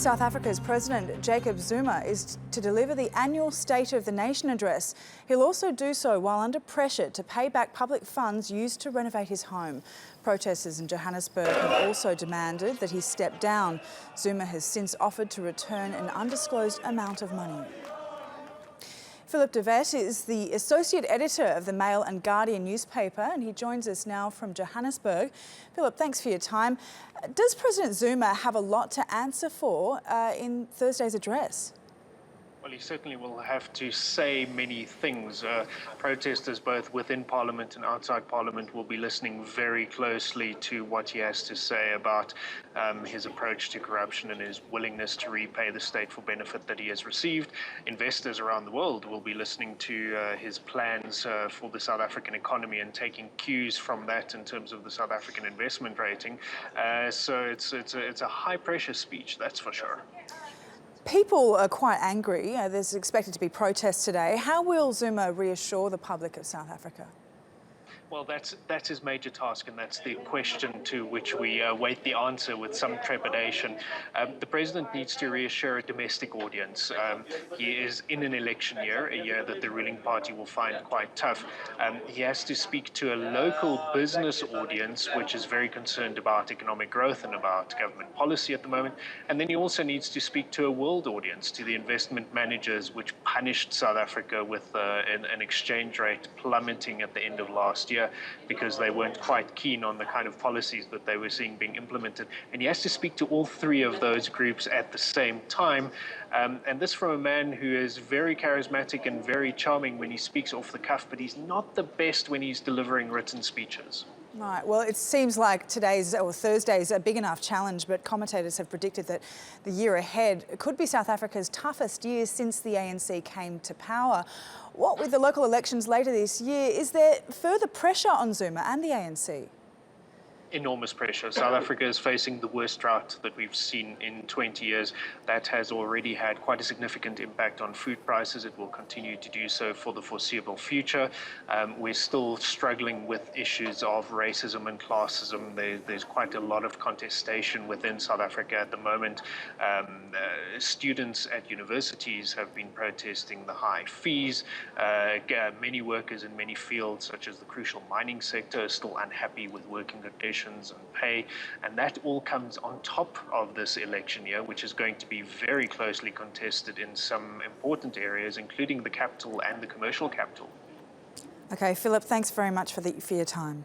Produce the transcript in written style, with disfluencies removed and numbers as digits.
South Africa's President Jacob Zuma is to deliver the annual State of the Nation address. He'll also do so while under pressure to pay back public funds used to renovate his home. Protesters in Johannesburg have also demanded that he step down. Zuma has since offered to return an undisclosed amount of money. Philip de Wet is the Associate Editor of the Mail and Guardian newspaper, and he joins us now from Johannesburg. Philip, thanks for your time. Does President Zuma have a lot to answer for in Thursday's address? Well, he certainly will have to say many things. Protesters both within Parliament and outside Parliament will be listening very closely to what he has to say about his approach to corruption and his willingness to repay the state for benefit that he has received. Investors around the world will be listening to his plans for the South African economy and taking cues from that in terms of the South African investment rating. So it's a high-pressure speech, that's for sure. People are quite angry. There's expected to be protests today. How will Zuma reassure the public of South Africa? Well, that's his major task, and that's the question to which we await the answer with some trepidation. The president needs to reassure a domestic audience. He is in an election year, a year that the ruling party will find quite tough. He has to speak to a local business audience, which is very concerned about economic growth and about government policy at the moment. And then he also needs to speak to a world audience, to the investment managers, which punished South Africa with an exchange rate plummeting at the end of last year, because they weren't quite keen on the kind of policies that they were seeing being implemented. And he has to speak to all three of those groups at the same time. And this from a man who is very charismatic and very charming when he speaks off the cuff, but he's not the best when he's delivering written speeches. Right, well, it seems like Thursday's a big enough challenge, but commentators have predicted that the year ahead could be South Africa's toughest year since the ANC came to power. What with the local elections later this year, is there further pressure on Zuma and the ANC? Enormous pressure. South Africa is facing the worst drought that we've seen in 20 years. That has already had quite a significant impact on food prices. It will continue to do so for the foreseeable future. We're still struggling with issues of racism and classism. There's quite a lot of contestation within South Africa at the moment. Students at universities have been protesting the high fees. Many workers in many fields, such as the crucial mining sector, are still unhappy with working conditions and pay, and that all comes on top of this election year, which is going to be very closely contested in some important areas, including the capital and the commercial capital. Okay, Philip, thanks very much for your time.